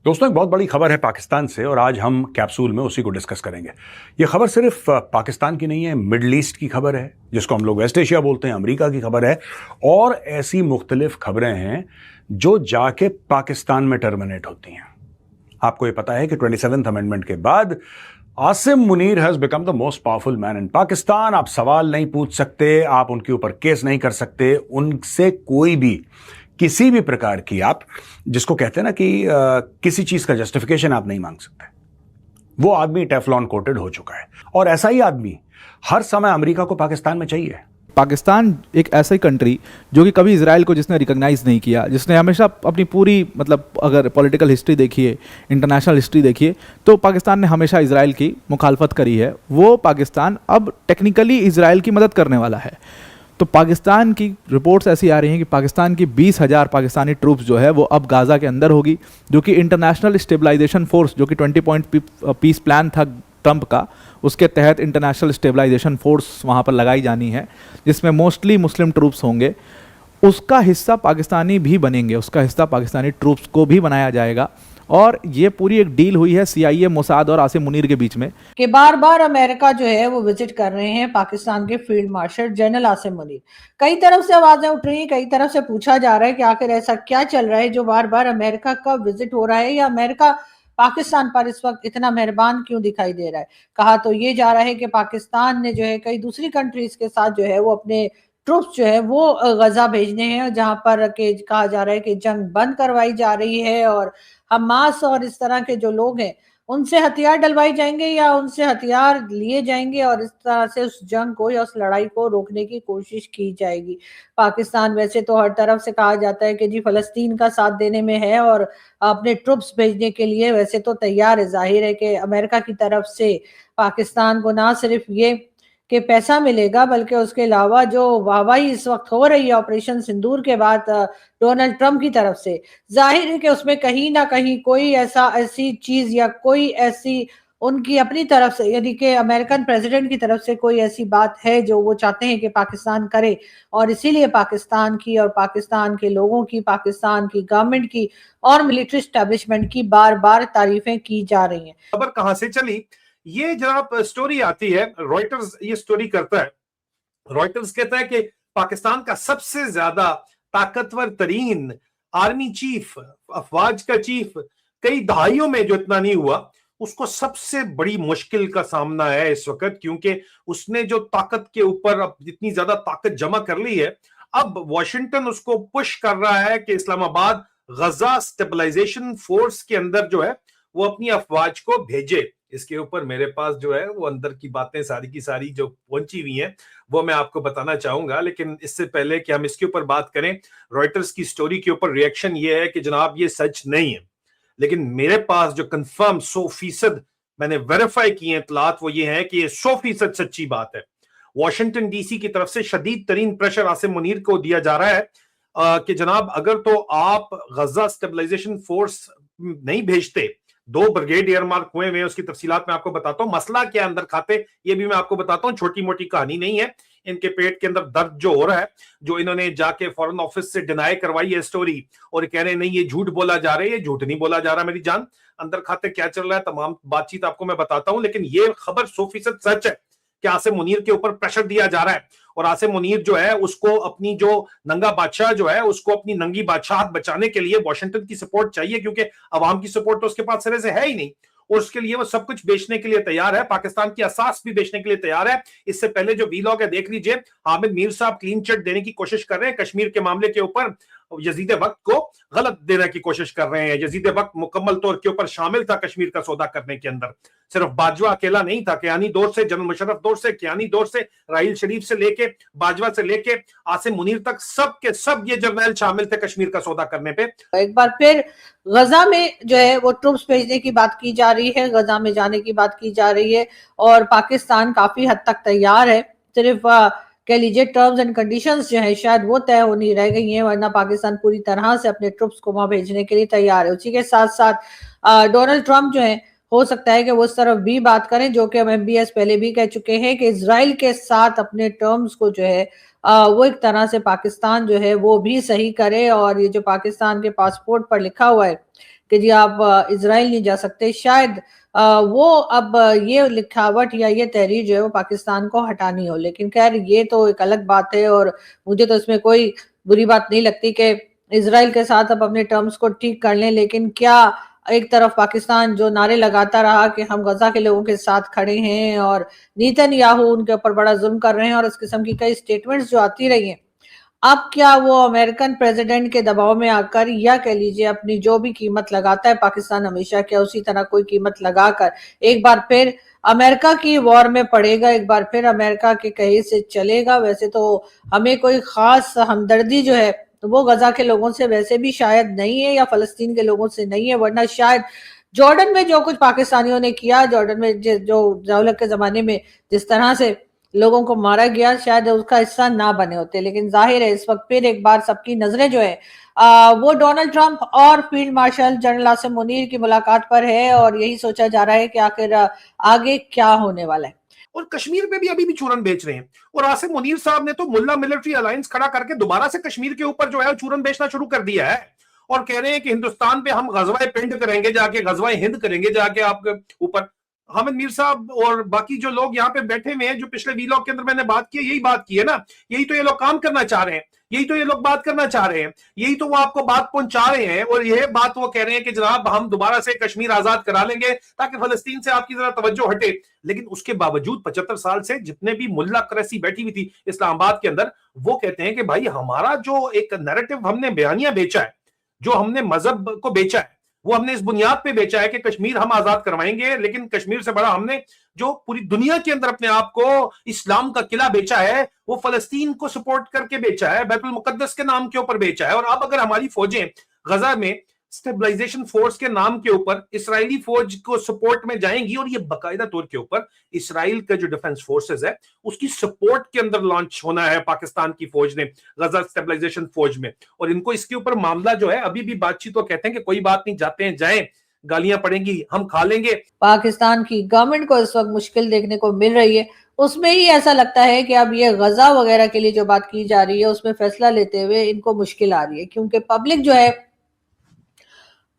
दोस्तों, एक बहुत बड़ी खबर है पाकिस्तान से और आज हम कैप्सूल में उसी को डिस्कस करेंगे। ये खबर सिर्फ पाकिस्तान की नहीं है, मिडल ईस्ट की खबर है, जिसको हम लोग वेस्ट एशिया बोलते हैं, अमेरिका की खबर है और ऐसी मुख्तलिफ खबरें हैं जो जाके पाकिस्तान में टर्मिनेट होती हैं। आपको ये पता है कि 27th अमेंडमेंट के बाद Asim Munir has become the most powerful man in Pakistan. आप सवाल नहीं पूछ सकते, आप उनके ऊपर केस नहीं कर सकते, उनसे कोई भी किसी भी प्रकार की आप जिसको कहते हैं ना कि किसी चीज का जस्टिफिकेशन आप नहीं मांग सकते। वो आदमी टेफ्लॉन कोटेड हो चुका है और ऐसा ही आदमी हर समय अमेरिका को पाकिस्तान में चाहिए। पाकिस्तान एक ऐसी कंट्री जो कि कभी इसराइल को जिसने रिकॉग्नाइज नहीं किया, जिसने हमेशा अपनी पूरी अगर पॉलिटिकल हिस्ट्री देखिए, इंटरनेशनल हिस्ट्री देखिए, तो पाकिस्तान ने हमेशा इसराइल की मुखालफत करी है। वो पाकिस्तान अब टेक्निकली इसराइल की मदद करने वाला है। तो पाकिस्तान की रिपोर्ट्स ऐसी आ रही हैं कि पाकिस्तान की 20,000 पाकिस्तानी ट्रूप्स जो है वो अब गाज़ा के अंदर होगी, जो कि इंटरनेशनल स्टेबलाइजेशन फोर्स, जो कि 20 पॉइंट पीस प्लान था ट्रंप का, उसके तहत इंटरनेशनल स्टेबलाइजेशन फोर्स वहाँ पर लगाई जानी है, जिसमें मोस्टली मुस्लिम ट्रूप्स होंगे। उसका हिस्सा पाकिस्तानी भी बनेंगे, उसका हिस्सा पाकिस्तानी ट्रूप्स को भी बनाया जाएगा। और ये पूरी एक डील हुई है CIA, मोसाद और आसिम मुनीर के बीच में कि बार बार अमेरिका जो है वो विजिट कर रहे हैं पाकिस्तान के field marshal general Asim Munir. कई तरफ से आवाजें उठ रही हैं, कई तरफ से पूछा जा रहा है कि आखिर ऐसा क्या चल रहा है जो बार बार अमेरिका का विजिट हो रहा है, या अमेरिका पाकिस्तान पर इस वक्त इतना मेहरबान क्यों दिखाई दे रहा है। कहा तो ये जा रहा है कि पाकिस्तान ने जो है कई दूसरी कंट्रीज के साथ जो है वो अपने ट्रूप्स जो है वो गजा भेजने हैं, जहां पर कहा जा रहा है कि जंग बंद करवाई जा रही है और हमास और इस तरह के जो लोग हैं उनसे हथियार डलवाए जाएंगे या उनसे हथियार लिए जाएंगे और इस तरह से उस जंग को या उस लड़ाई को रोकने की कोशिश की जाएगी। पाकिस्तान वैसे तो हर तरफ से कहा जाता है कि जी फलस्तीन का साथ देने में है और अपने ट्रुप्स भेजने के लिए वैसे तो तैयार है। जाहिर है कि अमेरिका की तरफ से पाकिस्तान को ना सिर्फ ये कि पैसा मिलेगा, बल्कि उसके अलावा जो वाहवाही इस वक्त हो रही है ऑपरेशन सिंदूर के बाद डोनाल्ड ट्रंप की तरफ से, जाहिर है कि उसमें कहीं ना कहीं कोई ऐसी चीज या कोई ऐसी उनकी अपनी तरफ से, यानी कि अमेरिकन प्रेसिडेंट की तरफ से कोई ऐसी बात है जो वो चाहते हैं कि पाकिस्तान करे। और इसीलिए पाकिस्तान की और पाकिस्तान के लोगों की, पाकिस्तान की गवर्नमेंट की और मिलिट्री एस्टेब्लिशमेंट की बार बार तारीफें की जा रही हैं। खबर कहां से चली, ये जनाब स्टोरी आती है, रॉयटर्स ये स्टोरी करता है। रॉयटर्स कहता है कि पाकिस्तान का सबसे ज्यादा ताकतवर तरीन आर्मी चीफ, अफवाज का चीफ, कई दहाइयों में जो इतना नहीं हुआ, उसको सबसे बड़ी मुश्किल का सामना है इस वक्त, क्योंकि उसने जो ताकत के ऊपर अब जितनी ज्यादा ताकत जमा कर ली है, अब वॉशिंगटन उसको पुश कर रहा है कि इस्लामाबाद गजा स्टेबलाइजेशन फोर्स के अंदर जो है वो अपनी अफवाज को भेजे। इसके ऊपर मेरे पास जो है वो अंदर की बातें सारी की सारी जो पहुंची हुई हैं वो मैं आपको बताना चाहूंगा, लेकिन इससे पहले कि हम इसके ऊपर बात करें, रॉयटर्स की स्टोरी के ऊपर रिएक्शन ये है कि जनाब ये सच नहीं है। लेकिन मेरे पास जो कंफर्म 100% मैंने वेरीफाई किए इतलात वो ये है कि ये 100% सच्ची बात है। वॉशिंगटन DC की तरफ से शदीद तरीन प्रेशर आसिम मुनीर को दिया जा रहा है कि जनाब अगर तो आप गजा स्टेबलाइजेशन फोर्स नहीं भेजते, 2 ब्रिगेड एयरमार्क हुए हैं, उसकी तफसीलात मैं आपको बताता हूं। मसला क्या अंदर खाते ये भी मैं आपको बताता हूं, छोटी मोटी कहानी नहीं है। इनके पेट के अंदर दर्द जो हो रहा है, जो इन्होंने जाके फॉरेन ऑफिस से डिनाई करवाई है स्टोरी और कह रहे हैं नहीं ये झूठ बोला जा रहा है, ये झूठ नहीं बोला जा रहा मेरी जान। अंदर खाते क्या चल रहा है तमाम बातचीत आपको मैं बताता हूं, लेकिन ये खबर 100% सच है कि आसिम मुनीर के ऊपर प्रेशर दिया जा रहा है और आसिम मुनीर जो है उसको अपनी जो नंगा बादशाह जो है उसको अपनी नंगी बादशाहत बचाने के लिए वॉशिंगटन की सपोर्ट चाहिए, क्योंकि अवाम की सपोर्ट तो उसके पास सिरे से है ही नहीं और उसके लिए वो सब कुछ बेचने के लिए तैयार है, पाकिस्तान की असास भी बेचने के लिए तैयार है। इससे पहले जो वीलॉग है देख लीजिए, हामिद मीर साहब क्लीन चिट देने की कोशिश कर रहे हैं कश्मीर के मामले के ऊपर, यजीद वक्त को गलत देने की कोशिश कर रहे हैं। यजीद वक्त मुकम्मल तौर के ऊपर शामिल था कश्मीर का सौदा करने के अंदर, सिर्फ बाजवा अकेला नहीं था, कियानी दौर से, जनरल मुशर्रफ दौर से, कियानी दौर से, राहील शरीफ से लेके, बाजवा से लेके आसिम मुनीर तक, सब के सब ये जर्नैल शामिल थे कश्मीर का सौदा करने पे। एक बार फिर गजा में जो है वो ट्रूप्स भेजने की बात की जा रही है, गजा में जाने की बात की जा रही है और पाकिस्तान काफी हद तक तैयार है। सिर्फ कह लीजिए टर्म्स एंड कंडीशंस जो है शायद वो तय होनी रह गई हैं, वरना पाकिस्तान पूरी तरह से अपने ट्रूप्स को वहां भेजने के लिए तैयार है। उसी के साथ साथ डोनाल्ड ट्रंप जो है हो सकता है कि वो उस तरफ भी बात करें, जो कि MBS पहले भी कह चुके हैं कि इजराइल के साथ अपने टर्म्स को जो है वो एक तरह से पाकिस्तान जो है वो भी सही करे। और ये जो पाकिस्तान के पासपोर्ट पर लिखा हुआ है कि जी आप इजराइल नहीं जा सकते, शायद वो अब ये लिखावट या ये तहरीर जो है वो पाकिस्तान को हटानी हो। लेकिन खैर ये तो एक अलग बात है और मुझे तो इसमें कोई बुरी बात नहीं लगती कि इजराइल के साथ अब अपने टर्म्स को ठीक कर लें। लेकिन क्या एक तरफ पाकिस्तान जो नारे लगाता रहा कि हम गजा के लोगों के साथ खड़े हैं और नेतन्याहू उनके ऊपर बड़ा जुल्म कर रहे हैं और इस किस्म की कई स्टेटमेंट्स जो आती रही हैं, अब क्या वो अमेरिकन प्रेसिडेंट के दबाव में आकर या कह लीजिए अपनी जो भी कीमत लगाता है पाकिस्तान हमेशा, क्या उसी तरह कोई कीमत लगाकर एक बार फिर अमेरिका की वॉर में पड़ेगा, एक बार फिर अमेरिका के कहे से चलेगा? वैसे तो हमें कोई खास हमदर्दी जो है वो गजा के लोगों से वैसे भी शायद नहीं है या फलस्तीन के लोगों से नहीं है, वरना शायद जॉर्डन में जो कुछ पाकिस्तानियों ने किया, जॉर्डन में जो ज़िया-उल-हक के जमाने में जिस तरह से लोगों को मारा गया, शायद उसका हिस्सा ना बने होते। लेकिन जाहिर है इस वक्त फिर एक बार सबकी नजरें जो है वो डोनाल्ड ट्रंप और field marshal general Asim Munir की मुलाकात पर है और यही सोचा जा रहा है कि आखिर आगे क्या होने वाला है। और कश्मीर में भी अभी भी चूरन बेच रहे हैं और आसिम मुनीर साहब ने तो मुल्ला मिलिट्री अलायंस खड़ा करके दोबारा से कश्मीर के ऊपर जो है चूरन बेचना शुरू कर दिया है और कह रहे हैं कि हिंदुस्तान पे हम गजवाए पिंड करेंगे जाके, गजवाए हिंद करेंगे जाके आपके ऊपर। हामिद मीर साहब और बाकी जो लोग यहाँ पे बैठे हुए हैं, जो पिछले वीलॉग के अंदर मैंने बात की, यही बात की है ना, यही तो ये लोग काम करना चाह रहे हैं, यही तो ये लोग बात करना चाह रहे हैं, यही तो वो आपको बात पहुंचा रहे हैं और यह बात वो कह रहे हैं कि जनाब हम दोबारा से कश्मीर आजाद करा लेंगे ताकि फलस्तीन से आपकी जरा तवज्जो हटे। लेकिन उसके बावजूद 75 साल से जितने भी मुल्ला क्रैसी बैठी हुई थी इस्लामाबाद के अंदर, वो कहते हैं कि भाई हमारा जो एक नैरेटिव हमने बयानिया बेचा है, जो हमने मजहब को बेचा है, वो हमने इस बुनियाद पे बेचा है कि कश्मीर हम आजाद करवाएंगे, लेकिन कश्मीर से बड़ा हमने जो पूरी दुनिया के अंदर अपने आप को इस्लाम का किला बेचा है, वो फलस्तीन को सपोर्ट करके बेचा है, बैतुल मुकद्दस के नाम के ऊपर बेचा है। और अब अगर हमारी फौजें गजा में स्टेबलाइजेशन फोर्स के नाम के ऊपर इसराइली फौज को सपोर्ट में जाएंगी और ये बाकायदा तौर के ऊपर इसराइल का जो डिफेंस फोर्सेस है उसकी सपोर्ट के अंदर लॉन्च होना है पाकिस्तान की फौज ने गजा स्टेबलाइजेशन फौज में। और इनको इसके ऊपर मामला जो है अभी भी बातचीत, तो कहते हैं कि कोई बात नहीं, जाते हैं जाएं, गालियां पड़ेंगी हम खा लेंगे। पाकिस्तान की गवर्नमेंट को इस वक्त मुश्किल देखने को मिल रही है, उसमें ही ऐसा लगता है कि अब ये गजा वगैरह के लिए जो बात की जा रही है उसमें फैसला लेते हुए इनको मुश्किल आ रही है, क्योंकि पब्लिक जो है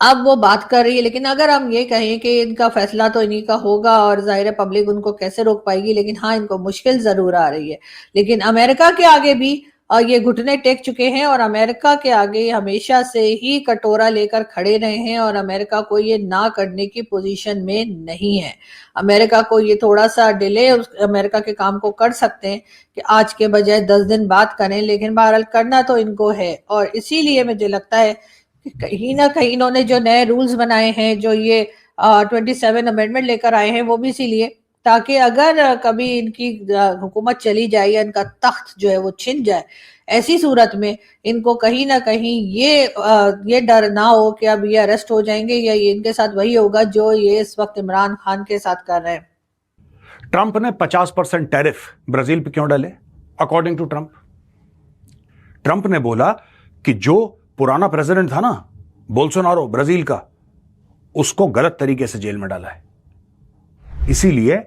अब वो बात कर रही है। लेकिन अगर हम ये कहें कि इनका फैसला तो इन्हीं का होगा और जाहिर है पब्लिक उनको कैसे रोक पाएगी, लेकिन हाँ इनको मुश्किल जरूर आ रही है। लेकिन अमेरिका के आगे भी ये घुटने टेक चुके हैं और अमेरिका के आगे हमेशा से ही कटोरा लेकर खड़े रहे हैं और अमेरिका को ये ना करने की पोजीशन में नहीं है। अमेरिका को ये थोड़ा सा डिले अमेरिका के काम को कर सकते हैं कि आज के बजाय 10 दिन बाद करें, लेकिन बहरहाल करना तो इनको है। और इसीलिए मुझे लगता है कहीं ना कहीं इन्होंने जो नए रूल्स बनाए हैं, जो ये 27 अमेंडमेंट लेकर आए हैं, वो भी इसीलिए ताकि अगर कभी इनकी हुकूमत चली जाए या इनका तख्त जो है वो छिन जाए, ऐसी सूरत में इनको कहीं ना कहीं ये डर ना हो कि अब ये अरेस्ट हो जाएंगे या ये इनके साथ वही होगा जो ये इस वक्त इमरान खान के साथ कर रहे हैं। ट्रंप ने 50% टैरिफ ब्राजील पे क्यों डाले? अकॉर्डिंग टू ट्रंप ने बोला कि जो पुराना प्रेसिडेंट था ना बोल्सोनारो ब्राजील का, उसको गलत तरीके से जेल में डाला है। इसीलिए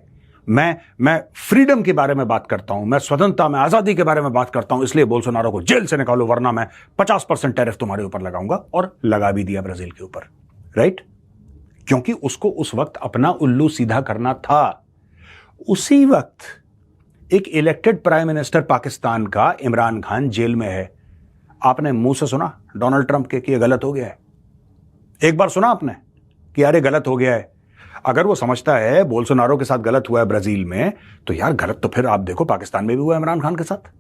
मैं फ्रीडम के बारे में बात करता हूं, मैं स्वतंत्रता में आजादी के बारे में बात करता हूं, इसलिए बोल्सोनारो को जेल से निकालो वरना मैं 50% टैरिफ तुम्हारे ऊपर लगाऊंगा। और लगा भी दिया ब्राजील के ऊपर, राइट? क्योंकि उसको उस वक्त अपना उल्लू सीधा करना था। उसी वक्त एक इलेक्टेड प्राइम मिनिस्टर पाकिस्तान का इमरान खान जेल में है। आपने मुंह से सुना डोनाल्ड ट्रंप के कि ये गलत हो गया है? एक बार सुना आपने कि यार ये गलत हो गया है? अगर वो समझता है बोल्सोनारो के साथ गलत हुआ है ब्राजील में, तो यार गलत तो फिर आप देखो पाकिस्तान में भी हुआ है इमरान खान के साथ।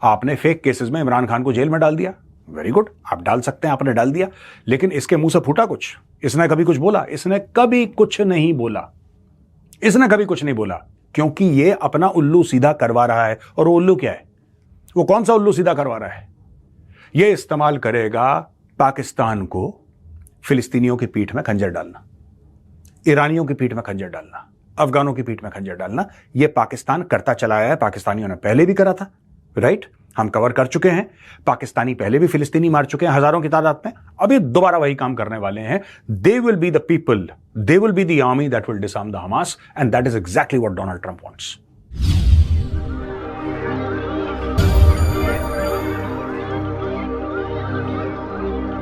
आपने फेक केसेस में इमरान खान को जेल में डाल दिया, वेरी गुड, आप डाल सकते हैं, आपने डाल दिया। लेकिन इसके मुंह से फूटा कुछ? इसने कभी कुछ बोला? इसने कभी कुछ नहीं बोला, इसने कभी कुछ नहीं बोला, क्योंकि ये अपना उल्लू सीधा करवा रहा है। और वो उल्लू क्या है? वो कौन सा उल्लू सीधा करवा रहा है? ये इस्तेमाल करेगा पाकिस्तान को फिलिस्तीनियों की पीठ में खंजर डालना, ईरानियों की पीठ में खंजर डालना, अफगानों की पीठ में खंजर डालना। यह पाकिस्तान करता चला आया है, पाकिस्तानियों ने पहले भी करा था, राइट? हम कवर कर चुके हैं, पाकिस्तानी पहले भी फिलिस्तीनी मार चुके हैं हजारों की तादाद में, अभी दोबारा वही काम करने वाले हैं। They will be the people, they will be the army that will disarm the Hamas, and that is exactly what Donald Trump wants.